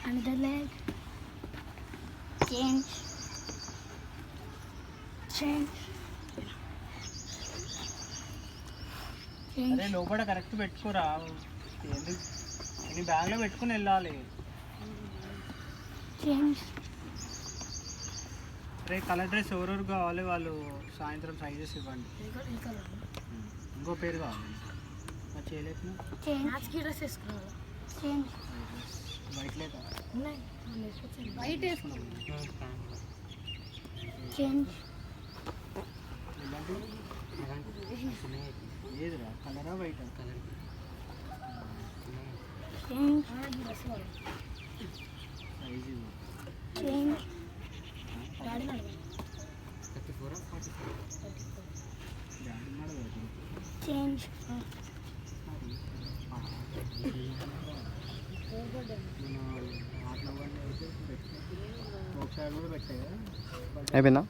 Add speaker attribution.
Speaker 1: Another leg. Change. Change.
Speaker 2: అరే లోపల correct పెట్టుకోరా, ఎందుకు నీ బ్యాగ్లో పెట్టుకుని వెళ్ళాలి.
Speaker 1: Change.
Speaker 2: రే కలర్ డ్రెస్ ఎవరెవరు కావాలి వాళ్ళు సాయంత్రం సైజెస్ ఇవ్వండి. ఇంకో పేరు కావాలి అది చేయలేక
Speaker 1: Change. Change.
Speaker 2: బయట లేదా
Speaker 1: White వేసుకున్నాం. Change.
Speaker 2: ఏదిరా కలరా బయట colour
Speaker 1: Change.
Speaker 2: Size
Speaker 1: Change. Change.
Speaker 2: ఒకసారి కూడా పెట్టాయా
Speaker 3: అయిపోయిందా?